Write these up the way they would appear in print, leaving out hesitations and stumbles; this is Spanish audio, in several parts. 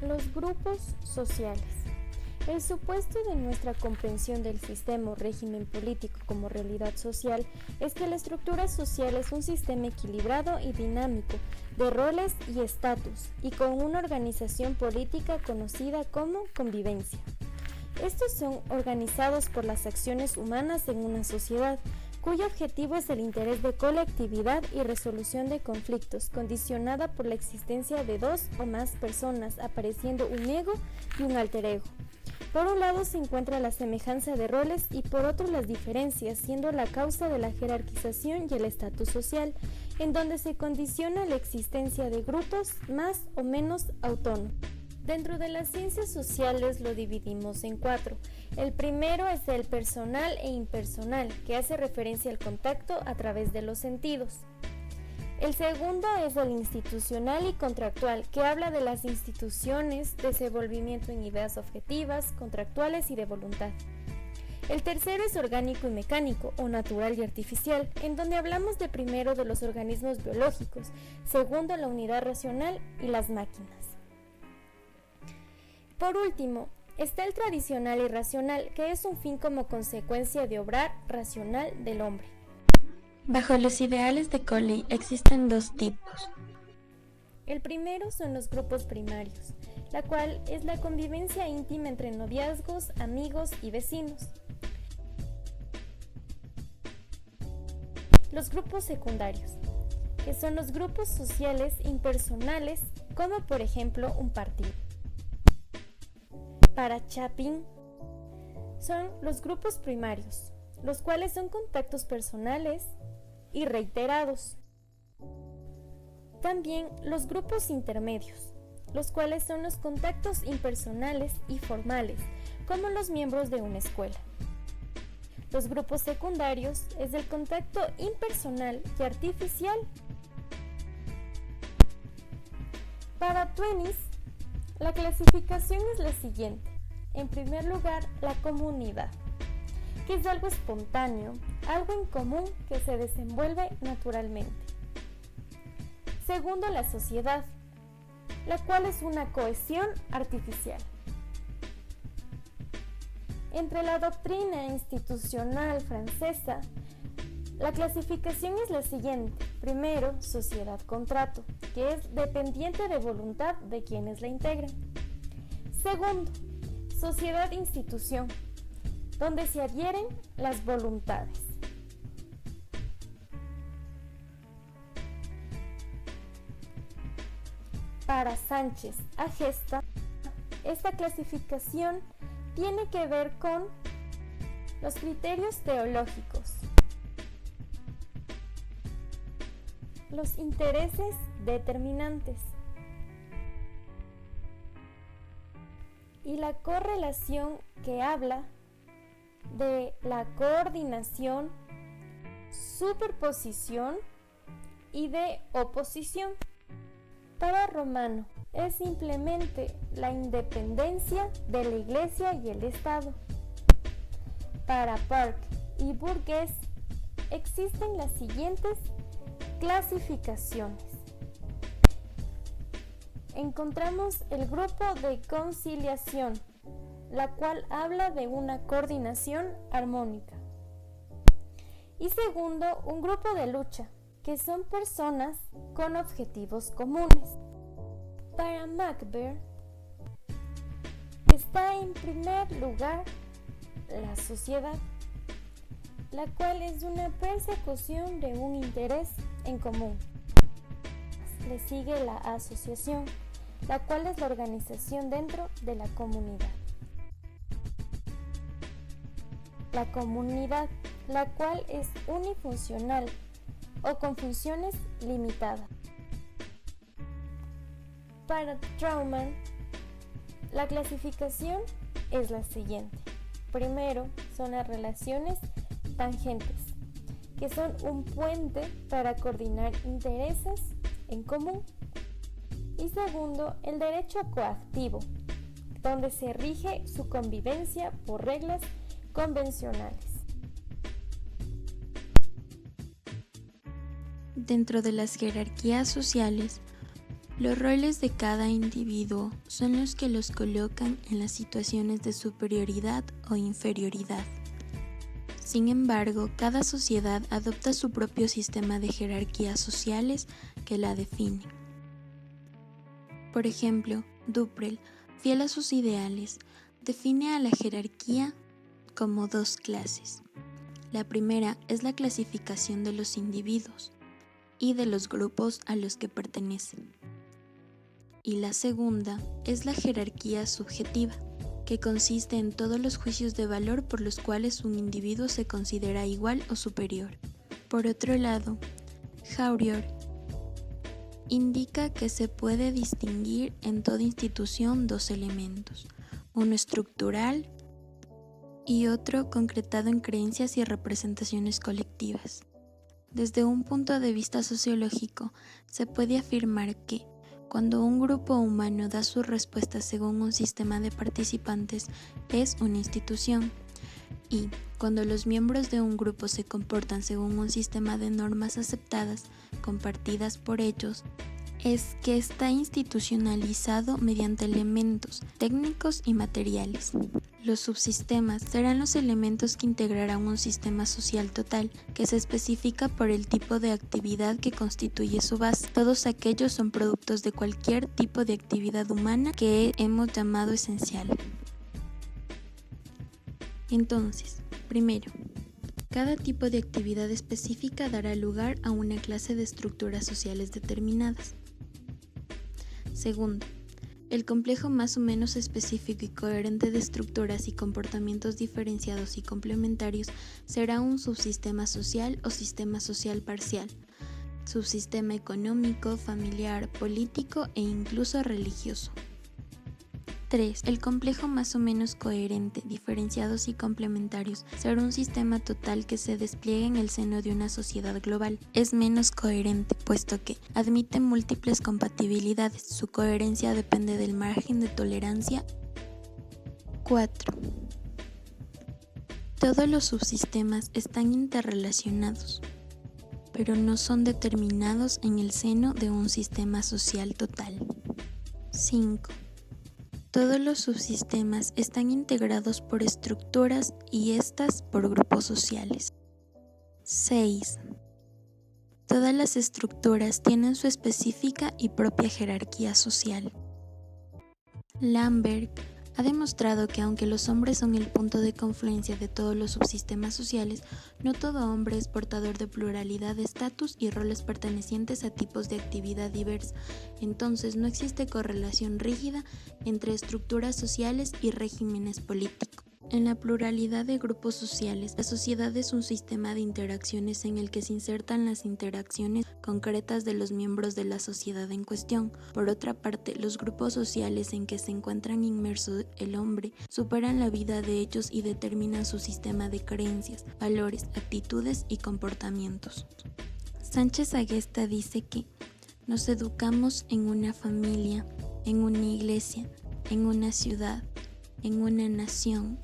Los grupos sociales. El supuesto de nuestra comprensión del sistema o régimen político como realidad social es que la estructura social es un sistema equilibrado y dinámico de roles y estatus y con una organización política conocida como convivencia. Estos son organizados por las acciones humanas en una sociedad, cuyo objetivo es el interés de colectividad y resolución de conflictos, condicionada por la existencia de dos o más personas, apareciendo un ego y un alter ego. Por un lado se encuentra la semejanza de roles y por otro las diferencias, siendo la causa de la jerarquización y el estatus social, en donde se condiciona la existencia de grupos más o menos autónomos. Dentro de las ciencias sociales lo dividimos en 4. El primero es el personal e impersonal, que hace referencia al contacto a través de los sentidos. El segundo es el institucional y contractual, que habla de las instituciones, desenvolvimiento en ideas objetivas, contractuales y de voluntad. El tercero es orgánico y mecánico, o natural y artificial, en donde hablamos de primero de los organismos biológicos, segundo la unidad racional y las máquinas. Por último, está el tradicional y racional, que es un fin como consecuencia de obrar racional del hombre. Bajo los ideales de Coley existen dos tipos. El primero son los grupos primarios, la cual es la convivencia íntima entre noviazgos, amigos y vecinos. Los grupos secundarios, que son los grupos sociales impersonales, como por ejemplo un partido. Para Chapin, son los grupos primarios, los cuales son contactos personales y reiterados. También los grupos intermedios, los cuales son los contactos impersonales y formales, como los miembros de una escuela. Los grupos secundarios es el contacto impersonal y artificial. Para Twennis, la clasificación es la siguiente. En primer lugar, la comunidad, que es algo espontáneo, algo en común que se desenvuelve naturalmente. Segundo, la sociedad, la cual es una cohesión artificial. Entre la doctrina institucional francesa, la clasificación es la siguiente. Primero, sociedad-contrato, que es dependiente de voluntad de quienes la integran. Segundo, sociedad-institución, donde se adhieren las voluntades. Para Sánchez Agesta, esta clasificación tiene que ver con los criterios teológicos, los intereses determinantes y la correlación, que habla de la coordinación, superposición y de oposición. Para Romano es simplemente la independencia de la Iglesia y el Estado. Para Park y Burgess existen las siguientes clasificaciones. Encontramos el grupo de conciliación, la cual habla de una coordinación armónica. Y segundo, un grupo de lucha, que son personas con objetivos comunes. Para McBear está en primer lugar la sociedad, la cual es una persecución de un interés en común. Le sigue la asociación, la cual es la organización dentro de la comunidad. La comunidad, la cual es unifuncional o con funciones limitadas. Para Trauman, la clasificación es la siguiente. Primero son las relaciones tangentes, que son un puente para coordinar intereses en común. Y segundo, el derecho coactivo, donde se rige su convivencia por reglas convencionales. Dentro de las jerarquías sociales, Los roles de cada individuo son los que los colocan en las situaciones de superioridad o inferioridad. Sin embargo, cada sociedad adopta su propio sistema de jerarquías sociales que la define. Por ejemplo, Duprel, fiel a sus ideales, define a la jerarquía como dos clases. La primera es la clasificación de los individuos y de los grupos a los que pertenecen. Y la segunda es la jerarquía subjetiva, que consiste en todos los juicios de valor por los cuales un individuo se considera igual o superior. Por otro lado, Jaurier indica que se puede distinguir en toda institución dos elementos, uno estructural y otro concretado en creencias y representaciones colectivas. Desde un punto de vista sociológico, se puede afirmar que cuando un grupo humano da su respuesta según un sistema de participantes, es una institución. Y cuando los miembros de un grupo se comportan según un sistema de normas aceptadas, compartidas por ellos, es que está institucionalizado mediante elementos técnicos y materiales. Los subsistemas serán los elementos que integrarán un sistema social total, que se especifica por el tipo de actividad que constituye su base. Todos aquellos son productos de cualquier tipo de actividad humana que hemos llamado esencial. Entonces, primero, cada tipo de actividad específica dará lugar a una clase de estructuras sociales determinadas. Segundo, el complejo más o menos específico y coherente de estructuras y comportamientos diferenciados y complementarios será un subsistema social o sistema social parcial, subsistema económico, familiar, político e incluso religioso. 3. El complejo más o menos coherente, diferenciados y complementarios será un sistema total que se despliegue en el seno de una sociedad global. Es menos coherente, puesto que admite múltiples compatibilidades. Su coherencia depende del margen de tolerancia. 4. Todos los subsistemas están interrelacionados, pero no son determinados en el seno de un sistema social total. 5. Todos los subsistemas están integrados por estructuras y estas por grupos sociales. 6. Todas las estructuras tienen su específica y propia jerarquía social. Lamberg ha demostrado que aunque los hombres son el punto de confluencia de todos los subsistemas sociales, no todo hombre es portador de pluralidad de estatus y roles pertenecientes a tipos de actividad diversa. Entonces no existe correlación rígida entre estructuras sociales y regímenes políticos. En la pluralidad de grupos sociales, la sociedad es un sistema de interacciones en el que se insertan las interacciones concretas de los miembros de la sociedad en cuestión. Por otra parte, los grupos sociales en que se encuentran inmersos el hombre superan la vida de ellos y determinan su sistema de creencias, valores, actitudes y comportamientos. Sánchez Agesta dice que nos educamos en una familia, en una iglesia, en una ciudad, en una nación,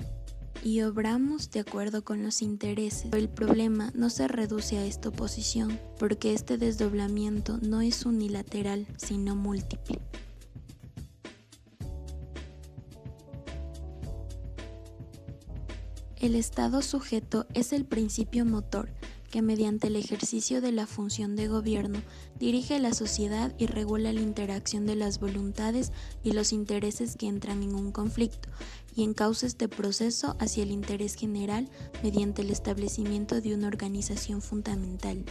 y obramos de acuerdo con los intereses. Pero el problema no se reduce a esta oposición, porque este desdoblamiento no es unilateral, sino múltiple. El Estado sujeto es el principio motor que mediante el ejercicio de la función de gobierno dirige la sociedad y regula la interacción de las voluntades y los intereses que entran en un conflicto y encauza este proceso hacia el interés general mediante el establecimiento de una organización fundamental.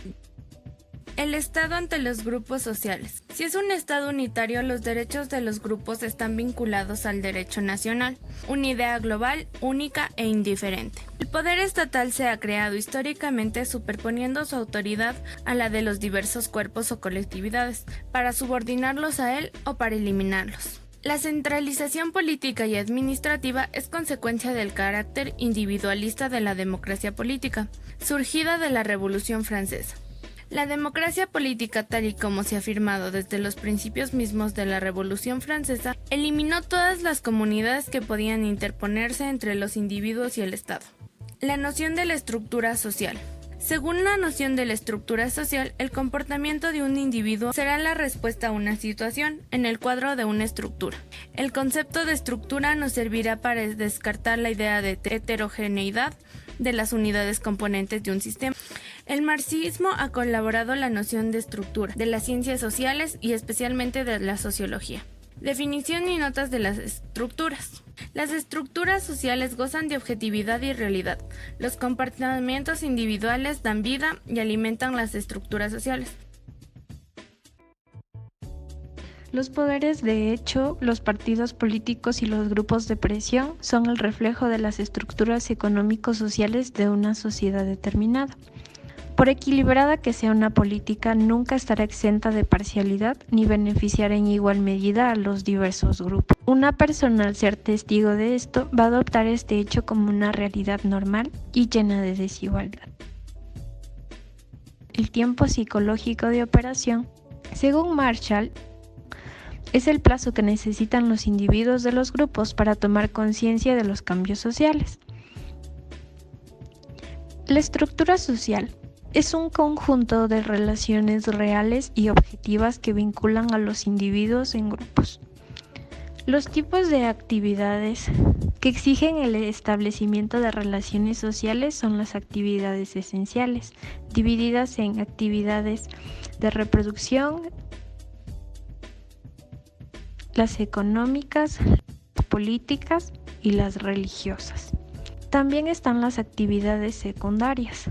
El Estado ante los grupos sociales. Si es un Estado unitario, los derechos de los grupos están vinculados al derecho nacional, una idea global, única e indiferente. El poder estatal se ha creado históricamente superponiendo su autoridad a la de los diversos cuerpos o colectividades, para subordinarlos a él o para eliminarlos. La centralización política y administrativa es consecuencia del carácter individualista de la democracia política, surgida de la Revolución Francesa. La democracia política, tal y como se ha afirmado desde los principios mismos de la Revolución Francesa, eliminó todas las comunidades que podían interponerse entre los individuos y el Estado. La noción de la estructura social. Según la noción de la estructura social, el comportamiento de un individuo será la respuesta a una situación en el cuadro de una estructura. El concepto de estructura nos servirá para descartar la idea de heterogeneidad de las unidades componentes de un sistema. El marxismo ha colaborado la noción de estructura de las ciencias sociales y especialmente de la sociología. Definición y notas de las estructuras. Las estructuras sociales gozan de objetividad y realidad. Los comportamientos individuales dan vida y alimentan las estructuras sociales. Los poderes de hecho, los partidos políticos y los grupos de presión son el reflejo de las estructuras económico-sociales de una sociedad determinada. Por equilibrada que sea una política, nunca estará exenta de parcialidad ni beneficiará en igual medida a los diversos grupos. Una persona, al ser testigo de esto, va a adoptar este hecho como una realidad normal y llena de desigualdad. El tiempo psicológico de operación, según Marshall, es el plazo que necesitan los individuos de los grupos para tomar conciencia de los cambios sociales. La estructura social es un conjunto de relaciones reales y objetivas que vinculan a los individuos en grupos. Los tipos de actividades que exigen el establecimiento de relaciones sociales son las actividades esenciales, divididas en actividades de reproducción, las económicas, las políticas y las religiosas. También están las actividades secundarias,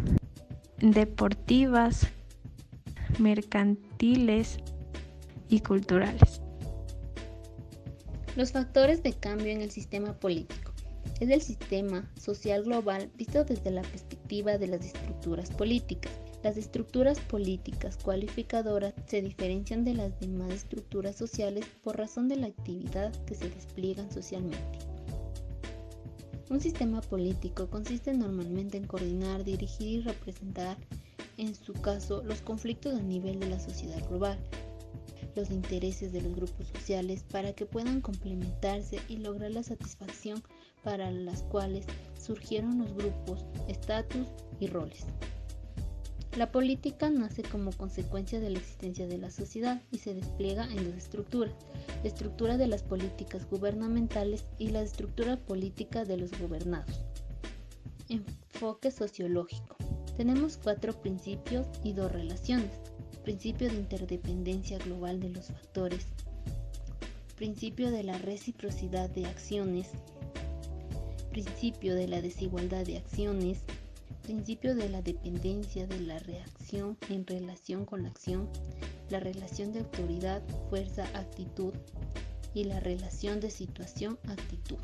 deportivas, mercantiles y culturales. Los factores de cambio en el sistema político. Es el sistema social global visto desde la perspectiva de las estructuras políticas. Las estructuras políticas cualificadoras se diferencian de las demás estructuras sociales por razón de la actividad que se despliegan socialmente. Un sistema político consiste normalmente en coordinar, dirigir y representar, en su caso, los conflictos a nivel de la sociedad global, los intereses de los grupos sociales para que puedan complementarse y lograr la satisfacción para las cuales surgieron los grupos, estatus y roles. La política nace como consecuencia de la existencia de la sociedad y se despliega en dos estructuras: la estructura de las políticas gubernamentales y la estructura política de los gobernados. Enfoque sociológico. Tenemos 4 principios y 2 relaciones: principio de interdependencia global de los factores, principio de la reciprocidad de acciones, principio de la desigualdad de acciones, principio de la dependencia de la reacción en relación con la acción, la relación de autoridad, fuerza, actitud y la relación de situación, actitud.